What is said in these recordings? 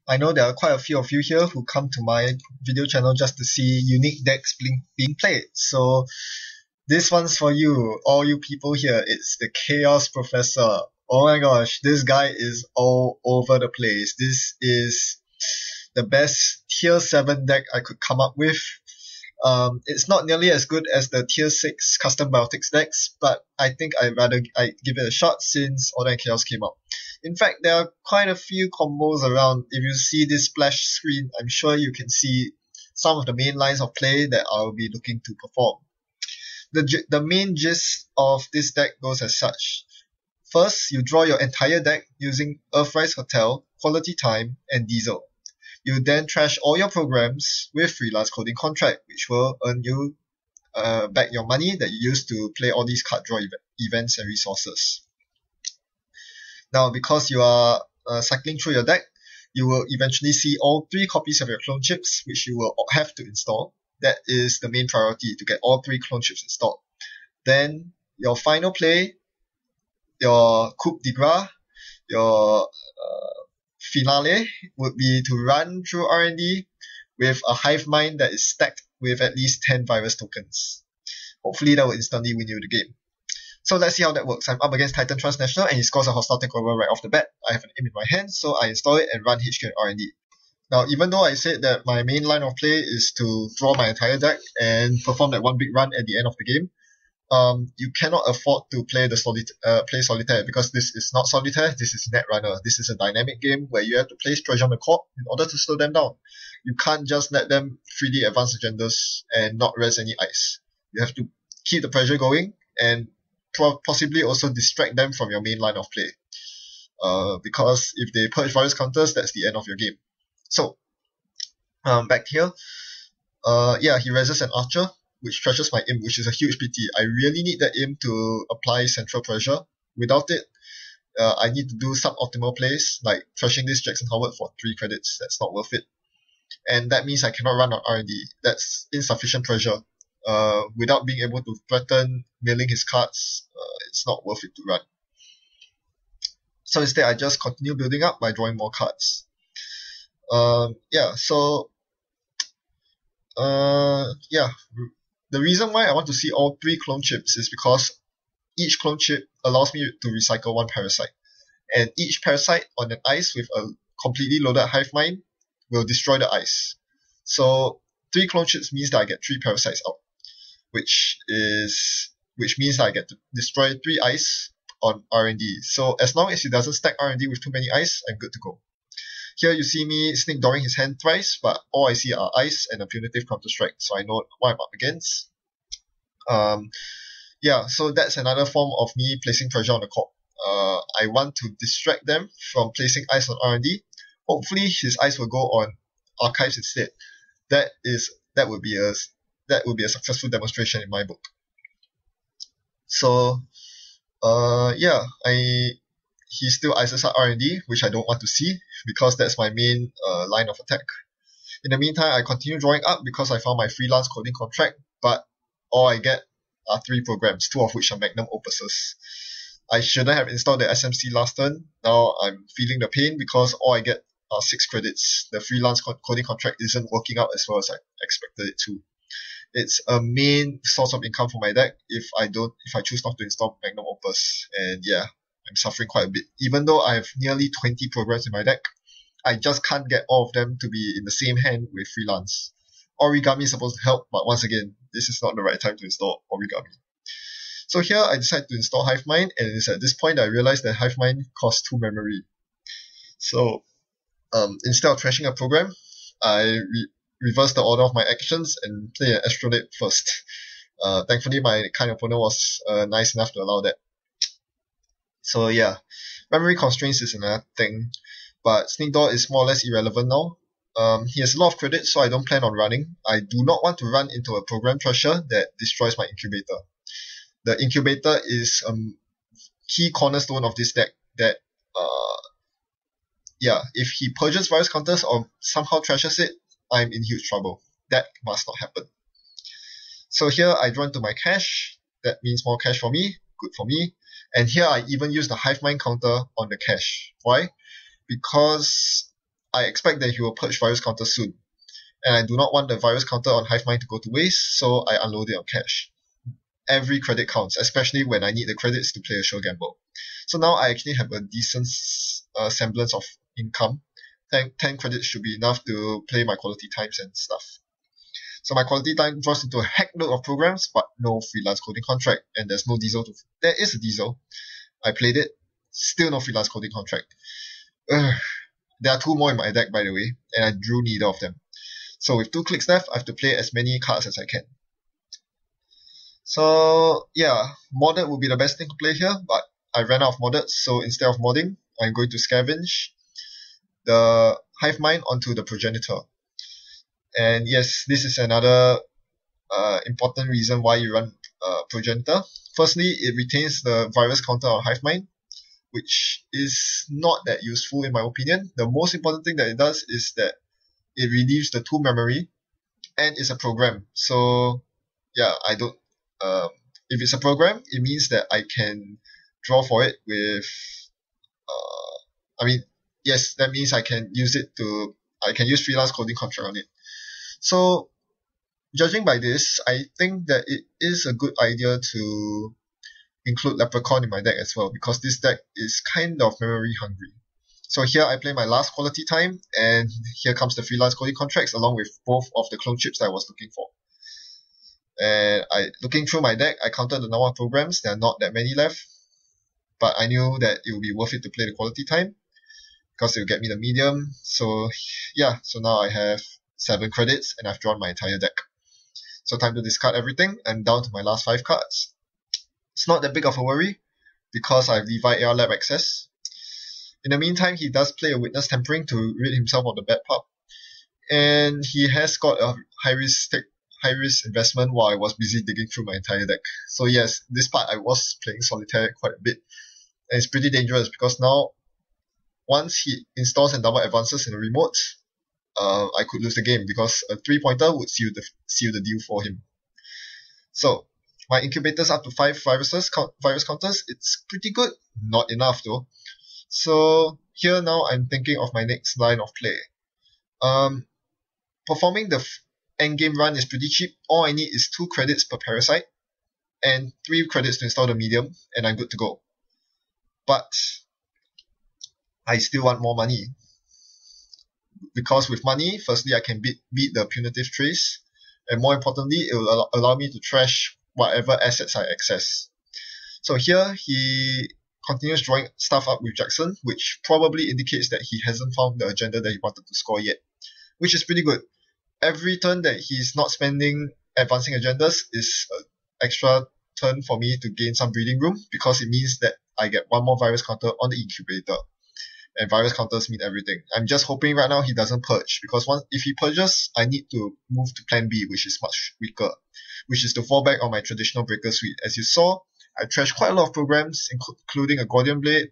I know there are quite a few of you here who come to my video channel just to see unique decks being played. So this one's for you, all you people here. It's the Chaos Professor. Oh my gosh, this guy is all over the place. This is the best tier 7 deck I could come up with. It's not nearly as good as the tier 6 custom biotics decks, but I think I'd give it a shot since Order and Chaos came out. In fact, there are quite a few combos around. If you see this splash screen, I'm sure you can see some of the main lines of play that I'll be looking to perform. The main gist of this deck goes as such. First, you draw your entire deck using Earthrise Hotel, Quality Time, and Diesel. You then trash all your programs with Freelance Coding Contract, which will earn you back your money that you used to play all these card draw events and resources. Now, because you are cycling through your deck, you will eventually see all 3 copies of your clone chips, which you will have to install. That is the main priority, to get all 3 clone chips installed. Then, your final play, your coup de grace, your finale would be to run through R&D with a hive mind that is stacked with at least 10 virus tokens. Hopefully that will instantly win you the game. So let's see how that works. I'm up against Titan Transnational and he scores a hostile takeover right off the bat. I have an aim in my hand, so I install it and run HQ and R&D. Now, even though I said that my main line of play is to draw my entire deck and perform that one big run at the end of the game, you cannot afford to play play Solitaire, because this is not Solitaire, this is Netrunner. This is a dynamic game where you have to place pressure on the court in order to slow them down. You can't just let them freely advance agendas and not res any ice. You have to keep the pressure going and possibly also distract them from your main line of play. Because if they purge virus counters, that's the end of your game. So, back here, he reses an archer, which trashes my imp, which is a huge pity. I really need that imp to apply central pressure. Without it, I need to do suboptimal plays, like trashing this Jackson Howard for 3 credits. That's not worth it. And that means I cannot run on R&D. That's insufficient pressure. Without being able to threaten milling his cards, it's not worth it to run. So instead, I just continue building up by drawing more cards. The reason why I want to see all 3 clone chips is because each clone chip allows me to recycle 1 parasite. And each parasite on an ice with a completely loaded hive mind will destroy the ice. So 3 clone chips means that I get 3 parasites out, which means that I get to destroy 3 ice on R&D. So as long as he doesn't stack R&D with too many ice, I'm good to go. Here you see me sneak dooring his hand thrice, but all I see are ice and a punitive counter strike, so I know what I'm up against. So that's another form of me placing pressure on the court. I want to distract them from placing ice on R&D. Hopefully his ice will go on archives instead. That would be a successful demonstration in my book. So he still ices out R&D, which I don't want to see, because that's my main line of attack. In the meantime, I continue drawing up because I found my freelance coding contract, but all I get are 3 programs, 2 of which are magnum opuses. I shouldn't have installed the SMC last turn. Now I'm feeling the pain because all I get are 6 credits. The freelance coding contract isn't working out as well as I expected it to. It's a main source of income for my deck if I choose not to install magnum opus, and I'm suffering quite a bit. Even though I have nearly 20 programs in my deck, I just can't get all of them to be in the same hand with freelance. Origami is supposed to help, but once again, this is not the right time to install Origami. So here I decide to install Hivemind, and it's at this point that I realize that Hivemind costs 2 memory. So instead of trashing a program, I reverse the order of my actions and play an Astrolabe first. Thankfully, my kind opponent was nice enough to allow that. So memory constraints is another thing, but Sneak Door is more or less irrelevant now. He has a lot of credits, so I don't plan on running. I do not want to run into a program trasher that destroys my incubator. The incubator is a key cornerstone of this deck that, if he purges virus counters or somehow trashes it, I'm in huge trouble. That must not happen. So here I draw into my cash. That means more cash for me. Good for me. And here I even use the Hive Mind counter on the cash. Why? Because I expect that he will purge virus counter soon. And I do not want the virus counter on HiveMind to go to waste, so I unload it on cash. Every credit counts, especially when I need the credits to play a show gamble. So now I actually have a decent semblance of income. 10 credits should be enough to play my quality times and stuff. So my quality time draws into a heck load of programs, but no freelance coding contract, and there's no diesel. There is a diesel. I played it, still no freelance coding contract. There are 2 more in my deck, by the way, and I drew neither of them. So with 2 clicks left, I have to play as many cards as I can. So yeah, modded would be the best thing to play here, but I ran out of modded, so instead of modding, I'm going to scavenge the HiveMind onto the progenitor. And yes, this is another important reason why you run progenitor. Firstly, it retains the virus counter on HiveMind, which is not that useful in my opinion. The most important thing that it does is that it relieves the 2 memory, and it's a program. So yeah, I don't. If it's a program, it means that I can draw for it with. Yes, that means I can use freelance coding contract on it. So, judging by this, I think that it is a good idea to include Leprechaun in my deck as well, because this deck is kind of memory hungry. So here I play my last quality time, and here comes the freelance coding contracts along with both of the clone chips that I was looking for. And looking through my deck, I counted the number of programs. There are not that many left, but I knew that it would be worth it to play the quality time because it will get me the medium. So yeah, so now I have 7 credits and I've drawn my entire deck. So time to discard everything and down to my last 5 cards. It's not that big of a worry because I have Levi AR Lab access. In the meantime, he does play a Witness Tampering to rid himself of the bad pup. And he has got a high-risk investment while I was busy digging through my entire deck. So yes, this part I was playing Solitaire quite a bit. And it's pretty dangerous because now, once he installs and double advances in the remote, I could lose the game because a 3-pointer would seal the deal for him. So, my incubator's up to 5 virus counters. It's pretty good. Not enough though. So, here now I'm thinking of my next line of play. Performing the endgame run is pretty cheap. All I need is 2 credits per parasite and 3 credits to install the medium, and I'm good to go. But I still want more money. Because with money, firstly, I can beat the punitive trace, and more importantly, it will allow me to trash whatever assets I access. So here, he continues drawing stuff up with Jackson, which probably indicates that he hasn't found the agenda that he wanted to score yet, which is pretty good. Every turn that he's not spending advancing agendas is an extra turn for me to gain some breathing room, because it means that I get 1 more virus counter on the incubator. And virus counters mean everything. I'm just hoping right now he doesn't purge, because if he purges, I need to move to plan B, which is much weaker, which is to fall back on my traditional breaker suite. As you saw, I trashed quite a lot of programs, including a Gordian Blade,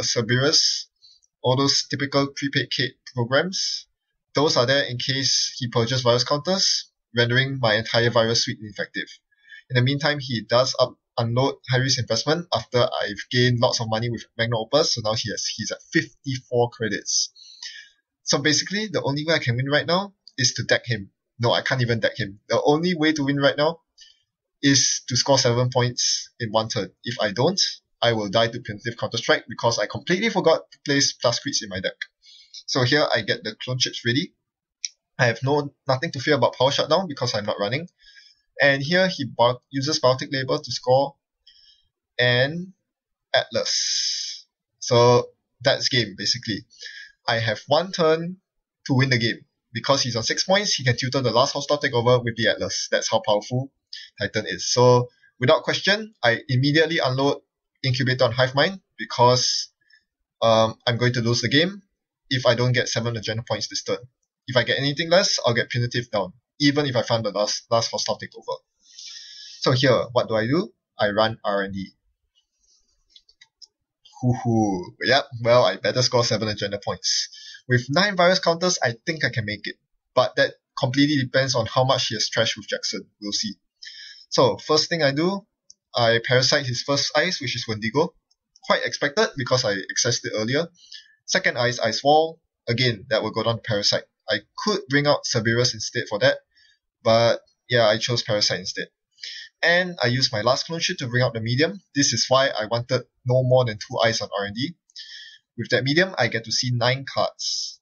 Cerberus, all those typical prepaid Kate programs. Those are there in case he purges virus counters, rendering my entire virus suite ineffective. In the meantime, he does unload high-risk investment after I've gained lots of money with Magna Opus, so now he's at 54 credits. So basically, the only way I can win right now is to deck him. No, I can't even deck him. The only way to win right now is to score 7 points in 1 turn. If I don't, I will die to Punitive Counter-Strike because I completely forgot to place plus crits in my deck. So here I get the clone chips ready. I have nothing to fear about power shutdown because I'm not running. And here he uses Biotic Labor to score an Atlas. So that's game basically. I have 1 turn to win the game. Because he's on 6 points, he can tutor the last hostile takeover with the Atlas. That's how powerful Titan is. So without question, I immediately unload Incubator on HiveMind because I'm going to lose the game if I don't get 7 agenda points this turn. If I get anything less, I'll get Punitive down, even if I found the last hostile takeover. So here, what do? I run R&D. Yep, well, I better score 7 agenda points. With 9 virus counters, I think I can make it. But that completely depends on how much he has trashed with Jackson. We'll see. So, first thing I do, I parasite his first ice, which is Wendigo. Quite expected because I accessed it earlier. Second ice, Ice Wall. again, that will go down to Parasite. I could bring out Cerberus instead for that, but yeah, I chose Parasite instead. And I used my last clone sheet to bring out the medium. This is why I wanted no more than 2 eyes on R&D. With that medium, I get to see 9 cards.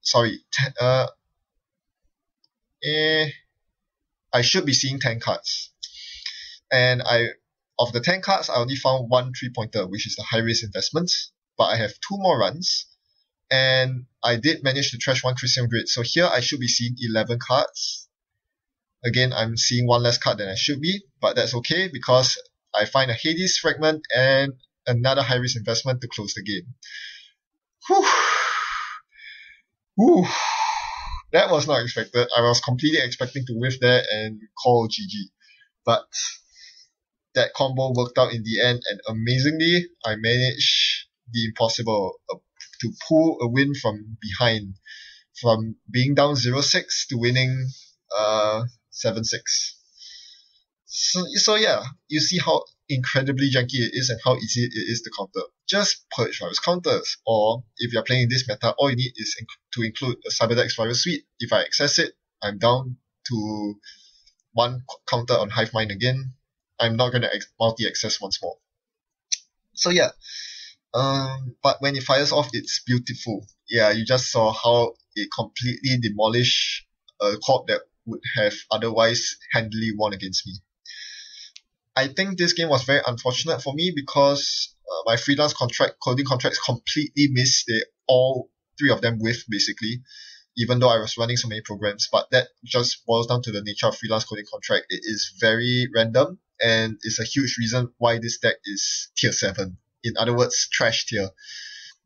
Sorry, I should be seeing 10 cards. And of the 10 cards, I only found 1 3-pointer, which is the high-risk investments. But I have 2 more runs. And I did manage to trash 1 Christian Grid. So here I should be seeing 11 cards. Again, I'm seeing 1 less card than I should be, but that's okay because I find a Hades fragment and another high-risk investment to close the game. Whew. Whew. That was not expected. I was completely expecting to whiff there and call GG. But that combo worked out in the end, and amazingly, I managed the impossible to pull a win from behind, from being down 0-6 to winning 7-6. So yeah, you see how incredibly janky it is and how easy it is to counter. Just purge virus counters, or if you're playing this meta, all you need is to include a Cyberdex virus suite. If I access it, I'm down to 1 counter on Hive Mind again. I'm not going to multi-access once more. So yeah, but when it fires off, it's beautiful. Yeah, you just saw how it completely demolished a corp that would have otherwise handily won against me. I think this game was very unfortunate for me because my freelance coding contracts completely missed. They all 3 of them whiffed basically, even though I was running so many programs. But that just boils down to the nature of freelance coding contract. It is very random, and it's a huge reason why this deck is tier 7. In other words, trash tier.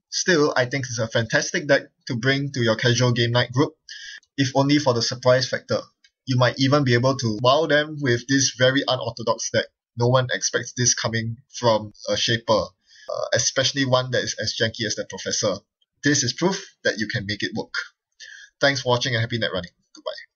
Still, I think it's a fantastic deck to bring to your casual game night group, if only for the surprise factor. You might even be able to wow them with this very unorthodox deck. No one expects this coming from a shaper, especially one that is as janky as the Professor. This is proof that you can make it work. Thanks for watching and happy net running. Goodbye.